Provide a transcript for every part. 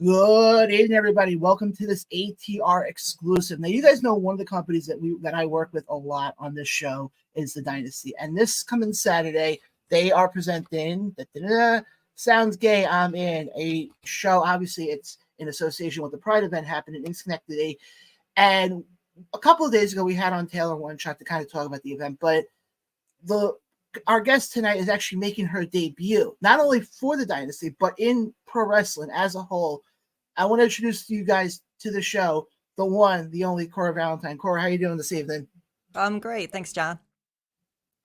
Good evening, everybody. Welcome to this ATR exclusive. Now, you guys know one of the companies that I work with a lot on this show is the Dynasty, and this coming Saturday they are presenting Sounds Gay. I'm in a show. Obviously, it's in association with the Pride event happening in Schenectady, and a couple of days ago we had on Taylor One Shot to kind of talk about the event, but the our guest tonight is actually making her debut, not only for the Dynasty, but in pro wrestling as a whole. I want to introduce you guys to the show, the one, the only Cora Valentine. Cora, how you doing this evening? I'm great. Thanks, John.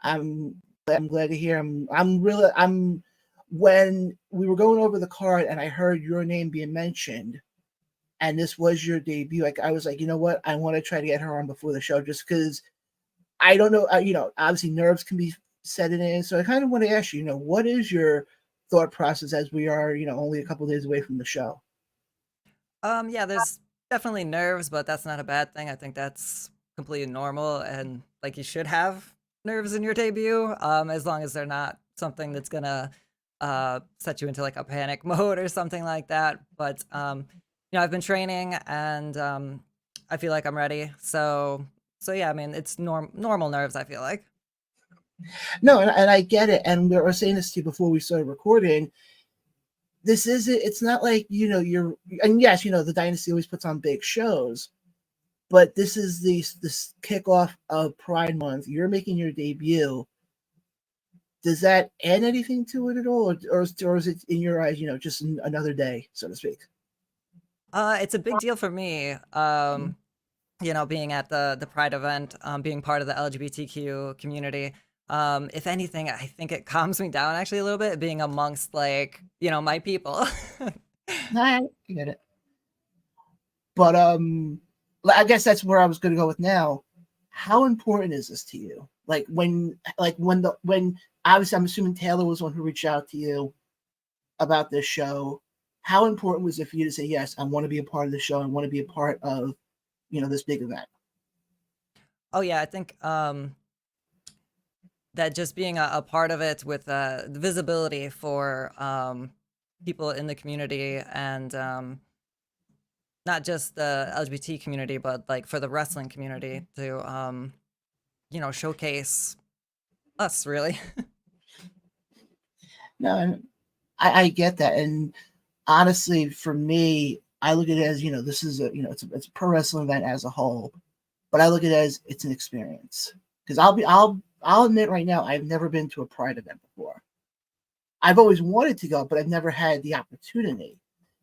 I'm glad to hear. I'm when we were going over the card and I heard your name being mentioned and this was your debut, like I was like, you know what? I want to try to get her on before the show just because I don't know, obviously nerves can be setting in. So I kind of want to ask you, what is your thought process as we are, only a couple of days away from the show? Yeah, there's definitely nerves, but that's not a bad thing. I think that's completely normal, and like you should have nerves in your debut, as long as they're not something that's gonna set you into like a panic mode or something like that. But I've been training, and I feel like I'm ready. So yeah, I mean, it's normal nerves. I feel like. No, and I get it. And we were saying this to you before we started recording. This isn't, it's not like, and yes, the Dynasty always puts on big shows, but this is this kickoff of Pride Month. You're making your debut. Does that add anything to it at all? Or is it in your eyes, just another day, so to speak? It's a big deal for me. Being at the Pride event, being part of the LGBTQ community. If anything, I think it calms me down actually a little bit, being amongst like, my people. I get it. But I guess that's where I was going to go with now. How important is this to you? When obviously I'm assuming Taylor was the one who reached out to you about this show. How important was it for you to say yes? I want to be a part of the show. I want to be a part of this big event. Oh yeah, I think that just being a part of it with the visibility for people in the community, and not just the LGBT community, but like for the wrestling community to showcase us really. No, and I get that. And honestly, for me, I look at it as this is it's a pro wrestling event as a whole, but I look at it as it's an experience because I'll admit right now I've never been to a Pride event before. I've always wanted to go, but I've never had the opportunity.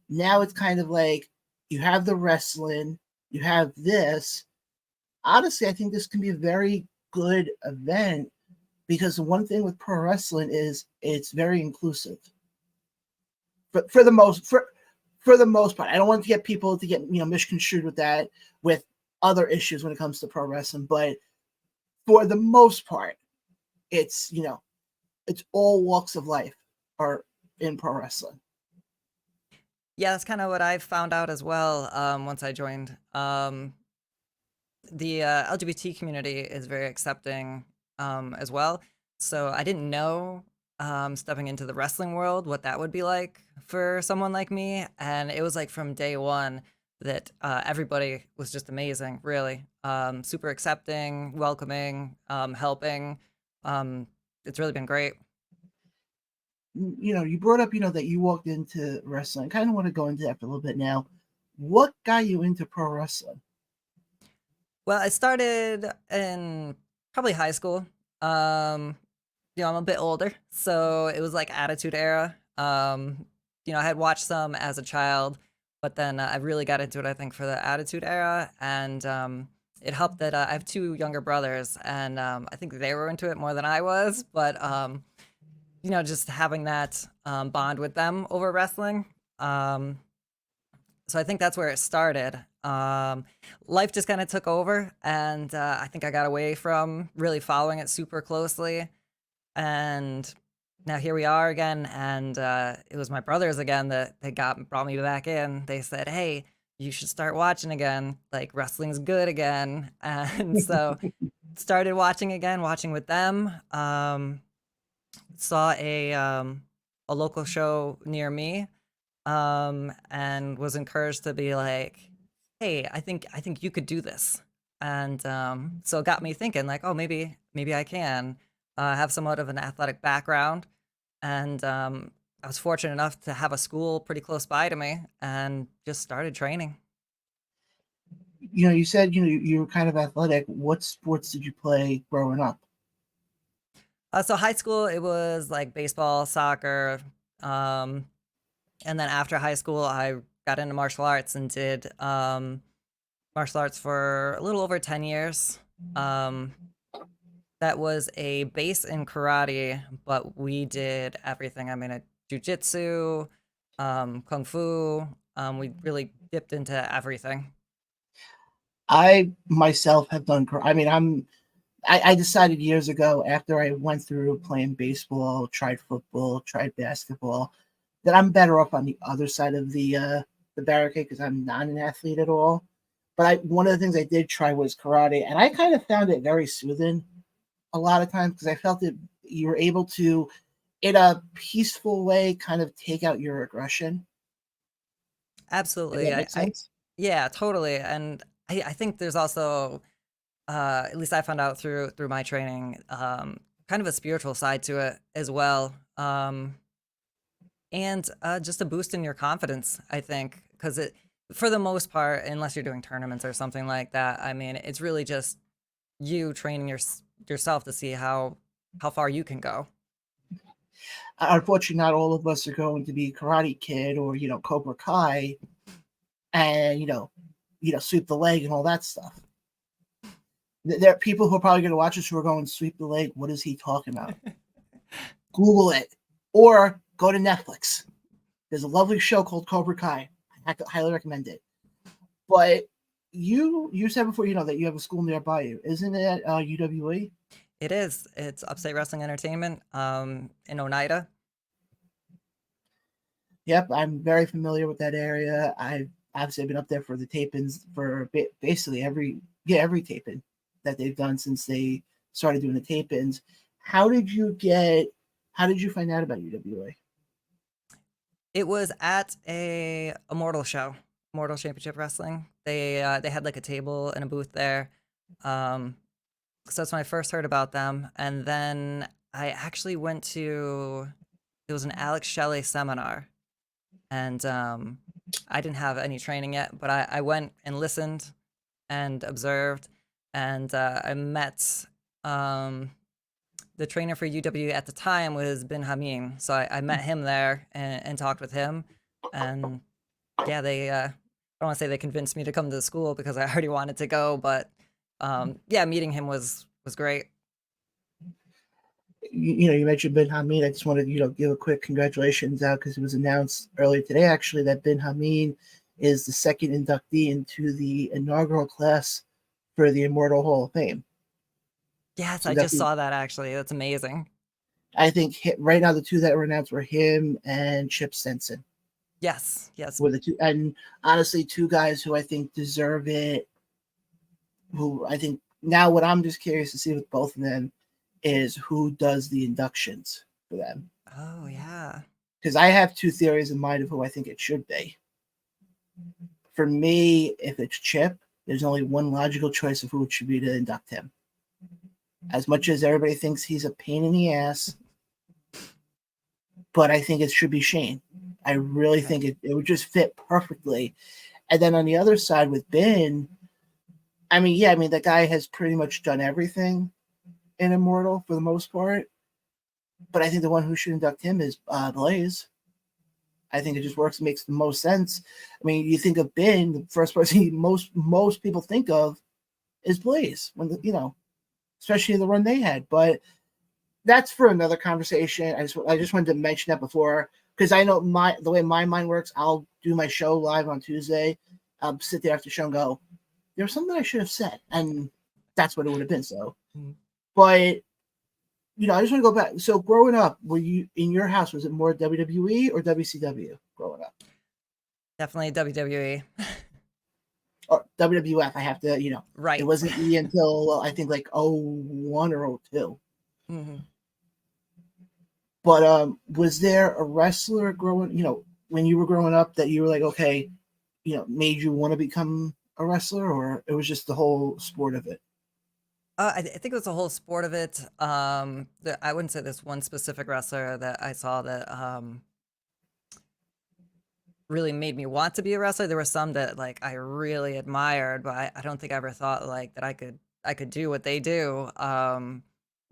Now it's kind of like you have the wrestling, you have this. Honestly, I think this can be a very good event because the one thing with pro wrestling is it's very inclusive. But for the most part, I don't want to get people to get misconstrued with that with other issues when it comes to pro wrestling, but for the most part, it's it's all walks of life are in pro wrestling. Yeah, that's kind of what I found out as well, once I joined. The LGBT community is very accepting, as well. So I didn't know, stepping into the wrestling world, what that would be like for someone like me. And it was like from day one that everybody was just amazing, really. Super accepting, welcoming, helping. It's really been great. You brought up that you walked into wrestling. I kind of want to go into that for a little bit now. What got you into pro wrestling? Well, I started in probably high school. Um, I'm a bit older, so it was like Attitude Era. I had watched some as a child, but then I really got into it, I think, for the Attitude Era, and it helped that I have two younger brothers, and I think they were into it more than I was. But just having that bond with them over wrestling. So I think that's where it started. Life just kind of took over, and I think I got away from really following it super closely. And now here we are again, and it was my brothers again that they brought me back in. They said, "Hey, you should start watching again. Like wrestling's good again." And so started watching again, watching with them. Saw a local show near me, and was encouraged to be like, "Hey, I think you could do this." And so it got me thinking, like, "Oh, maybe I can have somewhat of an athletic background." And I was fortunate enough to have a school pretty close by to me, and just started training. You said you were kind of athletic. What sports did you play growing up? So high school, it was like baseball, soccer, um, and then after high school, I got into martial arts and did martial arts for a little over 10 years. Um, that was a base in karate, but we did everything. I mean, jujitsu, kung fu. We really dipped into everything. I myself have done. I mean, I decided years ago after I went through playing baseball, tried football, tried basketball, that I'm better off on the other side of the barricade because I'm not an athlete at all. But one of the things I did try was karate, and I kind of found it very soothing a lot of times because I felt that you were able to, in a peaceful way, kind of take out your aggression. If Absolutely. that makes sense. Yeah, totally. And I think there's also, at least I found out through my training, kind of a spiritual side to it as well. And just a boost in your confidence, I think, because for the most part, unless you're doing tournaments or something like that, I mean, it's really just you training yourself to see how far you can go. Unfortunately, not all of us are going to be Karate Kid or Cobra Kai, and sweep the leg and all that stuff. There are people who are probably going to watch us who are going sweep the leg. What is he talking about? Google it or go to Netflix. There's a lovely show called Cobra Kai. I highly recommend it. But you said before that you have a school nearby you. Isn't it UWE? It is. It's Upstate Wrestling Entertainment in Oneida. Yep, I'm very familiar with that area. I've obviously been up there for the tapings for basically every taping that they've done since they started doing the tapings. How did you get? How did you find out about UWA? It was at a Immortal show, Immortal Championship Wrestling. They had like a table and a booth there. Um, so that's when I first heard about them, and then I actually went to it was an Alex Shelley seminar, and I didn't have any training yet, but I went and listened and observed, and I met um, the trainer for UW at the time was Bin Hameen. So I met him there and talked with him. And yeah, I don't want to say they convinced me to come to the school because I already wanted to go, but yeah, meeting him was great. You mentioned Bin Hameen. I just wanted give a quick congratulations out because it was announced earlier today actually that Bin Hameen is the second inductee into the inaugural class for the Immortal Hall of Fame. Yes, So I just definitely, saw that actually. That's amazing. I think right now the two that were announced were him and Chip Stenson. Yes, yes, Were the two, and honestly, two guys who I think deserve it. Who I think now, what I'm just curious to see with both of them is who does the inductions for them. oh yeah. Because I have two theories in mind of who I think it should be. For me, if it's Chip, there's only one logical choice of who it should be to induct him. As much as everybody thinks he's a pain in the ass, but I think it should be Shane. I really Okay. think it would just fit perfectly. And then on the other side with Ben, I mean, yeah, I mean, that guy has pretty much done everything in Immortal for the most part. But I think the one who should induct him is Blaze. I think it just works, makes the most sense. I mean, you think of Ben, the first person most people think of is Blaze when especially the run they had. But that's for another conversation. I just wanted to mention that before because I know the way my mind works. I'll do my show live on Tuesday. I'll sit there after the show and go, "There was something I should have said," and that's what it would have been. So, Mm. but I just want to go back. So, growing up, were you in your house? Was it more WWE or WCW growing up, Definitely WWE. or WWF? I have to, it Right. wasn't me until I think like 01 or 02. hmm But was there a wrestler growing? when you were growing up that you were like, okay, made you want to become a wrestler, or it was just the whole sport of it? I think it was the whole sport of it. I wouldn't say there's one specific wrestler that I saw that really made me want to be a wrestler. There were some that like I really admired, but I don't think I ever thought like that I could do what they do.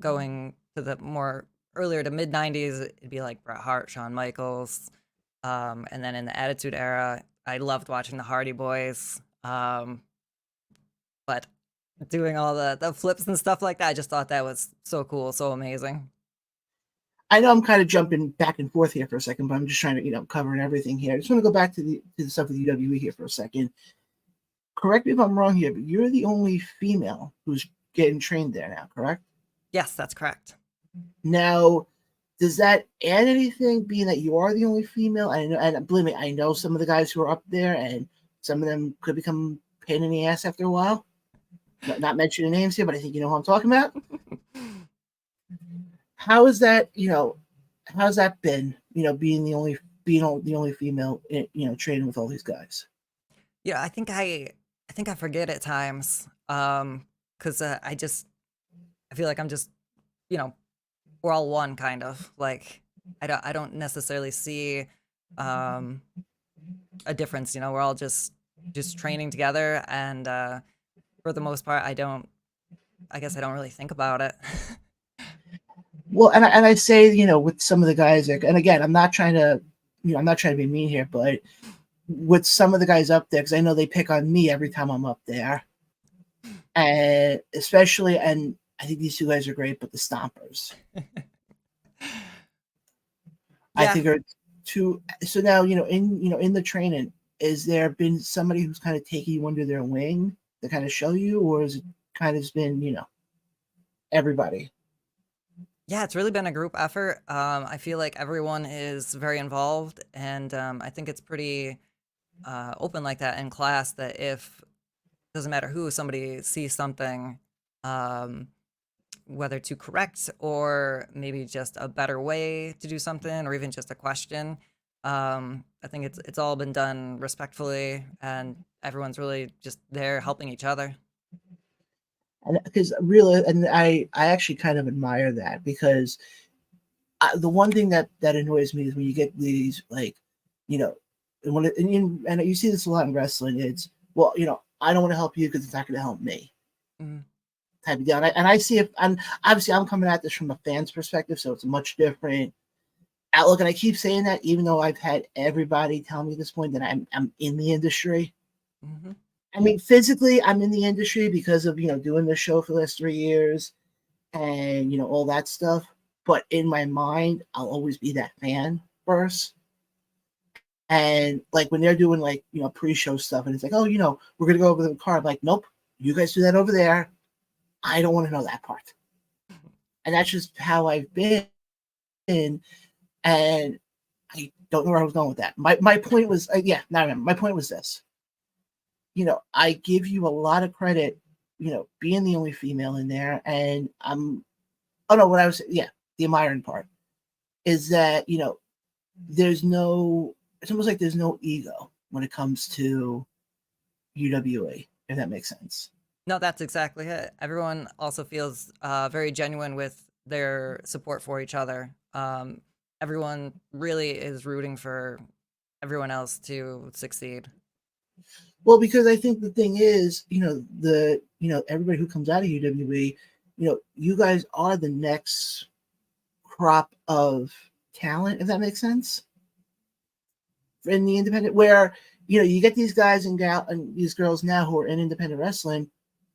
Going to the more earlier to mid '90s, it'd be like Bret Hart, Shawn Michaels, and then in the Attitude Era, I loved watching the Hardy Boys. But doing all the flips and stuff like that, I just thought that was so cool, so amazing. I know I'm kind of jumping back and forth here for a second, but I'm just trying to, covering everything here. I just want to go back to the stuff with UWE here for a second. Correct me if I'm wrong here, but you're the only female who's getting trained there now, correct? Yes, that's correct. Now, does that add anything, being that you are the only female? I know, and believe me, I know some of the guys who are up there, and some of them could become pain in the ass after a while. Not mentioning names here, but I think you know who I'm talking about. How is that? How's that been? Being the only female, training with all these guys. Yeah, I think I forget at times, 'cause, I feel like I'm just, you know, we're all one kind of, like, I don't necessarily see, um, a difference, we're all just training together, and, for the most part, I guess I don't really think about it. Well, and I say, with some of the guys, like, and again, I'm not trying to be mean here, but with some of the guys up there, because I know they pick on me every time I'm up there, and especially, and I think these two guys are great, but the Stompers, I Yeah. think are two. So now, in the training, is there been somebody who's kind of taking you under their wing to kind of show you, or is it kind of been, everybody? Yeah, it's really been a group effort. I feel like everyone is very involved, and I think it's pretty open like that in class. That if doesn't matter who somebody sees something, um, whether to correct or maybe just a better way to do something, or even just a question. I think it's all been done respectfully, and everyone's really just there helping each other. And because really, and I actually kind of admire that, because the one thing that annoys me is when you get these, like, you know, and you see this a lot in wrestling. It's, well, I don't want to help you because it's not going to help me, Mhm. type of deal. And I see it, and obviously I'm coming at this from a fan's perspective, so it's a much different outlook. And I keep saying that, even though I've had everybody tell me at this point that I'm in the industry. Mhm. I mean, physically, I'm in the industry because of doing the show for the last 3 years, and all that stuff. But in my mind, I'll always be that fan first. And like when they're doing, like, pre-show stuff, and it's like, oh, we're gonna go over the card. I'm like, nope, you guys do that over there. I don't want to know that part. And that's just how I've been. And I don't know where I was going with that. My point was, yeah, now I remember. My point was this. I give you a lot of credit, being the only female in there, and oh no, what I was, yeah, the admiring part is that, there's no, it's almost like there's no ego when it comes to UWA, if that makes sense. No, that's exactly it. Everyone also feels very genuine with their support for each other. Everyone really is rooting for everyone else to succeed. Well, because I think the thing is, everybody who comes out of UWA, you guys are the next crop of talent, if that makes sense, in the independent, where you get these guys and these girls now who are in independent wrestling.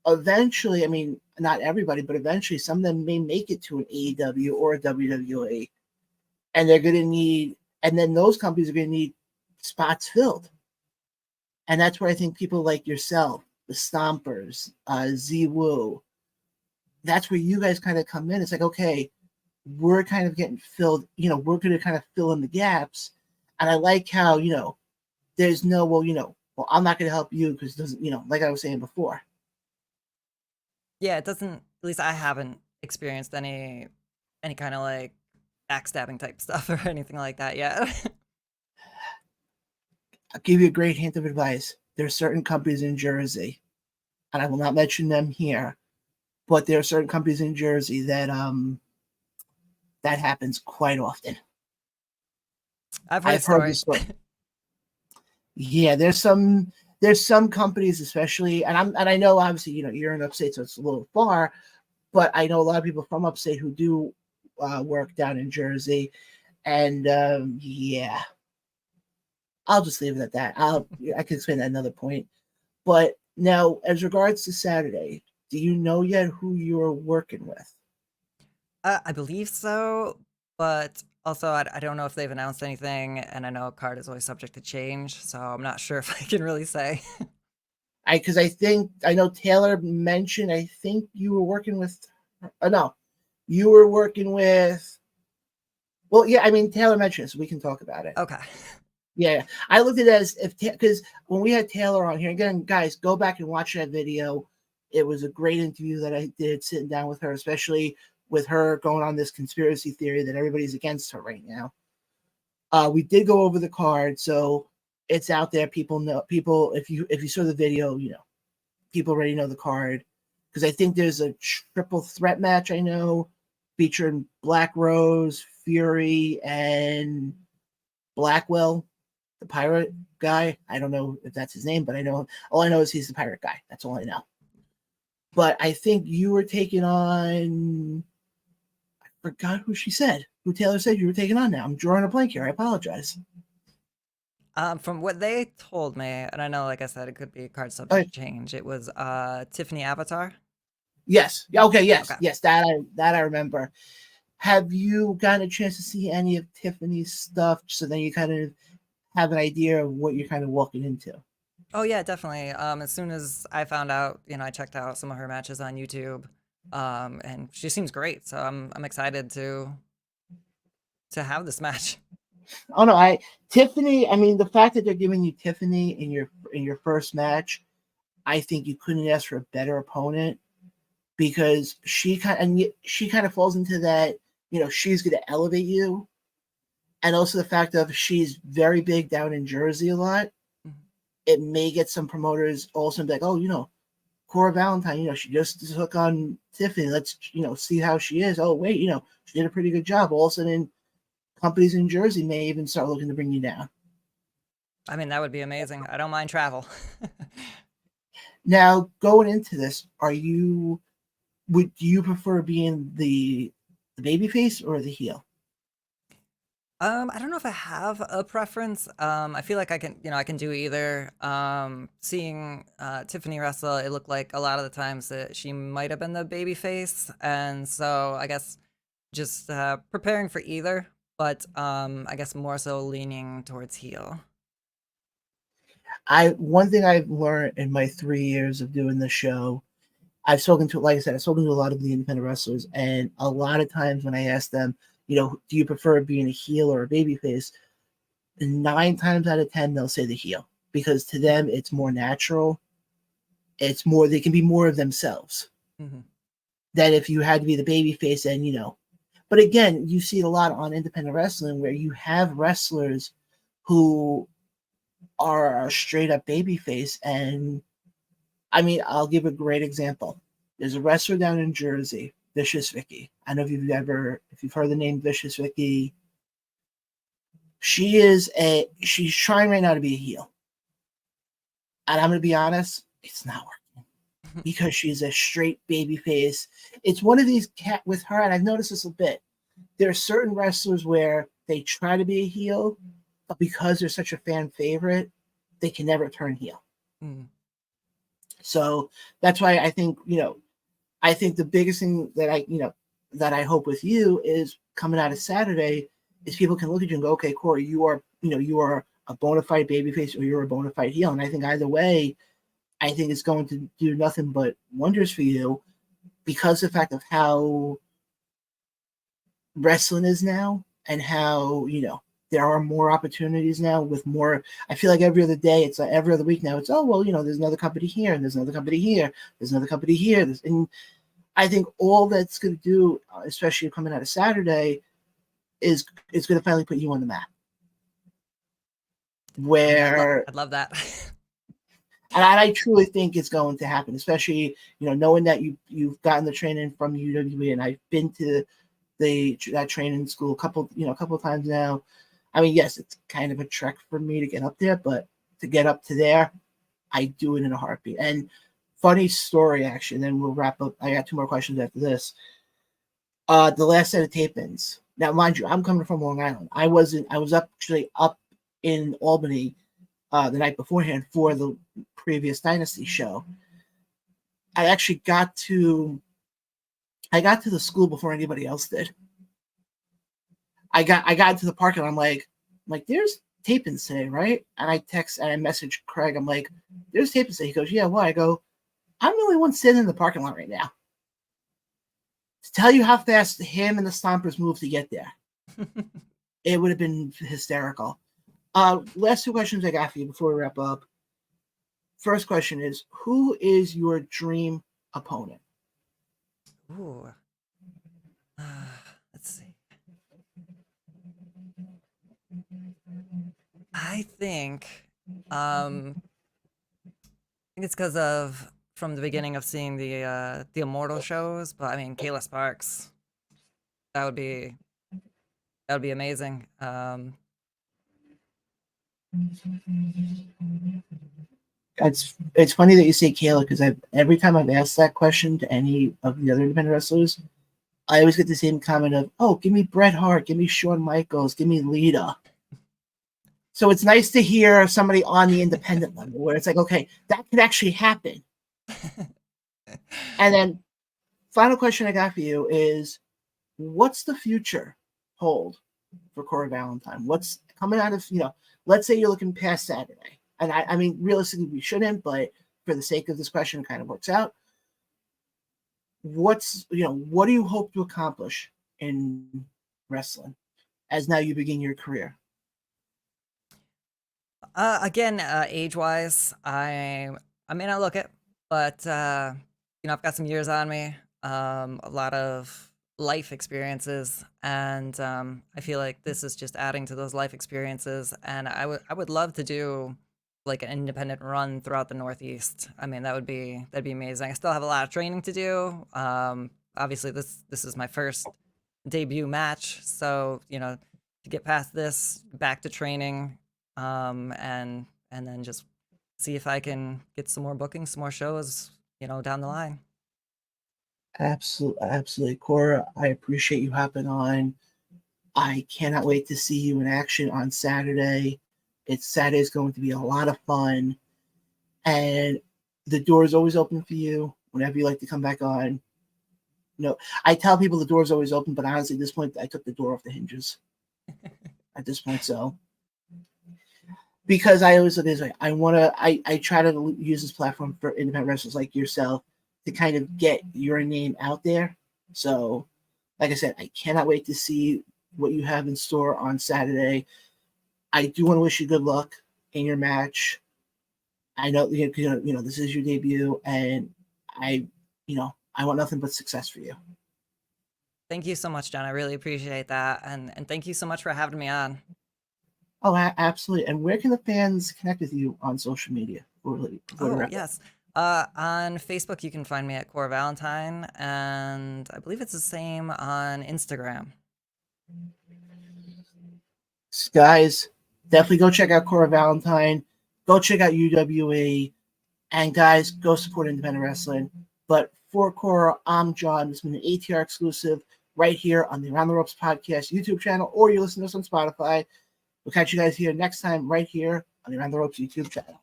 Eventually, I mean, not everybody, but eventually, some of them may make it to an AEW or a WWE, and they're going to need, and then those companies are going to need spots filled. And that's where I think people like yourself, the Stompers, Z-Woo, that's where you guys kind of come in. It's like, okay, we're kind of getting filled, we're going to kind of fill in the gaps. And I like how, there's no, well, I'm not going to help you because it doesn't, like I was saying before. Yeah, it doesn't. At least I haven't experienced any kind of like backstabbing type stuff or anything like that yet. I'll give you a great hint of advice. There are certain companies in Jersey, and I will not mention them here, but there are certain companies in Jersey that that happens quite often. I've heard I've heard stories. this story. Yeah, there's some companies, especially, and I know obviously you're in upstate, so it's a little far, but I know a lot of people from upstate who do work down in Jersey, and yeah, I'll just leave it at that. I can explain that another point. But now, as regards to Saturday, do you know yet who you're working with? I believe so, but also I don't know if they've announced anything, and I know a card is always subject to change, so I'm not sure if I can really say. Because I know Taylor mentioned. I think you were working with. No, you were working with. Well, yeah, I mean Taylor mentioned it, so we can talk about it. Okay. Yeah, I looked at it as if because when we had Taylor on here again, guys, go back and watch that video. It was a great interview that I did sitting down with her, especially with her going on this conspiracy theory that everybody's against her right now. We did go over the card, so it's out there. People know. People, if you saw the video, people already know the card because I think there's a triple threat match. I know featuring Black Rose, Fury, and Blackwell, the pirate guy. I don't know if that's his name, but all I know is he's the pirate guy. That's all I know. But I think you were taking on. I forgot who Taylor said you were taking on now. I'm drawing a blank here. I apologize. From what they told me, and I know, like I said, it could be a card Oh, subject to change. It was Tiffany Avatar. yes. Okay. Yes. Okay. Yes. That I remember. Have you gotten a chance to see any of Tiffany's stuff so then you kind of have an idea of what you're kind of walking into? Oh yeah, definitely. As soon as I found out, I checked out some of her matches on YouTube, and she seems great. So I'm excited to have this match. Oh no, Tiffany. I mean, the fact that they're giving you Tiffany in your first match, I think you couldn't ask for a better opponent because she kind of falls into that. She's going to elevate you, and also the fact of she's very big down in Jersey a lot. Mhm. It may get some promoters also be like, oh, Cora Valentine, she just took on Tiffany. Let's, see how she is. Oh, wait, she did a pretty good job. All of a sudden, companies in Jersey may even start looking to bring you down. I mean, that would be amazing. I don't mind travel. Now, going into this, do you prefer being the baby face or the heel? I don't know if I have a preference. I feel like I can do either. Seeing Tiffany wrestle, it looked like a lot of the times that she might have been the baby face, and so I guess just preparing for either, but I guess more so leaning towards heel. One thing I've learned in my 3 years of doing the show, like I said, I've spoken to a lot of the independent wrestlers, and a lot of times when I ask them, do you prefer being a heel or a baby face? 9 times out of 10, they'll say the heel because to them it's more natural. It's more, they can be more of themselves Hmm. than if you had to be the baby face and, but again, you see it a lot on independent wrestling where you have wrestlers who are a straight up baby face. And I mean, I'll give a great example. There's a wrestler down in Jersey, Vicious Vicky. I don't know if you've heard the name Vicious Vicky. She's trying right now to be a heel. And I'm going to be honest, it's not working because she's a straight baby face. It's one of these with her, and I've noticed this a bit. There are certain wrestlers where they try to be a heel, but because they're such a fan favorite, they can never turn heel. Mm. So that's why I think the biggest thing that I hope with you is coming out of Saturday is people can look at you and go, okay, Corey, you are a bona fide babyface or you're a bona fide heel. And I think either way, I think it's going to do nothing but wonders for you because of the fact of how wrestling is now and how, there are more opportunities now with more. I feel like every other day, it's like every other week now, it's, oh, well, there's another company here and there's another company here. There's another company here. And I think all that's going to do, especially coming out of Saturday, is it's going to finally put you on the map. where I'd love that. and I truly think it's going to happen, especially knowing that you've gotten the training from UWE, and I've been to that training school a couple of times now. I mean, yes, it's kind of a trek for me to get up there, but to get up to there, I do it in a heartbeat. And funny story, actually, then we'll wrap up. I got 2 more questions after this. The last set of tape-ins. Now, mind you, I'm coming from Long Island. I was actually up in Albany the night beforehand for the previous Dynasty show. I actually got to the school before anybody else did. I got to the park and I'm like, there's tape-ins today, right? And I message Craig. I'm like, there's tape-ins today. He goes, yeah, what? I go, I'm the only one sitting in the parking lot right now. To tell you how fast him and the Stompers moved to get there, it would have been hysterical. Last 2 questions I got for you before we wrap up. First question is, who is your dream opponent? Ooh. Let's see. I think it's because of from the beginning of seeing the Immortal shows, but I mean Kayla Sparks. That would be amazing. It's funny that you say Kayla, because every time I've asked that question to any of the other independent wrestlers, I always get the same comment of, "Oh, give me Bret Hart, give me Shawn Michaels, give me Lita." So it's nice to hear somebody on the independent level where it's like, okay, that could actually happen. And then, final question I got for you is, what's the future hold for Cora Valentine? What's coming out of, let's say you're looking past Saturday. And I mean, realistically, we shouldn't, but for the sake of this question, it kind of works out. What do you hope to accomplish in wrestling as now you begin your career? Again, age-wise, I may not look it, but I've got some years on me, a lot of life experiences, and I feel like this is just adding to those life experiences. And I would love to do like an independent run throughout the Northeast. I mean, that'd be amazing. I still have a lot of training to do. Obviously, this is my first debut match, so to get past this, back to training, and then just see if I can get some more bookings, some more shows, down the line. Absolutely, Cora. I appreciate you hopping on. I cannot wait to see you in action on Saturday. Saturday's going to be a lot of fun, and the door is always open for you whenever you like to come back on. I tell people the door is always open, but honestly, at this point, I took the door off the hinges. At this point, so because I always look this way, I try to use this platform for independent wrestlers like yourself to kind of get your name out there. So, like I said, I cannot wait to see what you have in store on Saturday. I do want to wish you good luck in your match. I know this is your debut, and I want nothing but success for you. Thank you so much, John. I really appreciate that, and thank you so much for having me on. Oh, absolutely. And where can the fans connect with you on social media? Yes. On Facebook, you can find me at Cora Valentine, and I believe it's the same on Instagram. Guys, definitely go check out Cora Valentine. Go check out UWE. And guys, go support independent wrestling. But for Cora, I'm John. This has been an ATR exclusive right here on the Around the Ropes podcast YouTube channel, or you listen to us on Spotify. We'll catch you guys here next time right here on the Around the Ropes YouTube channel.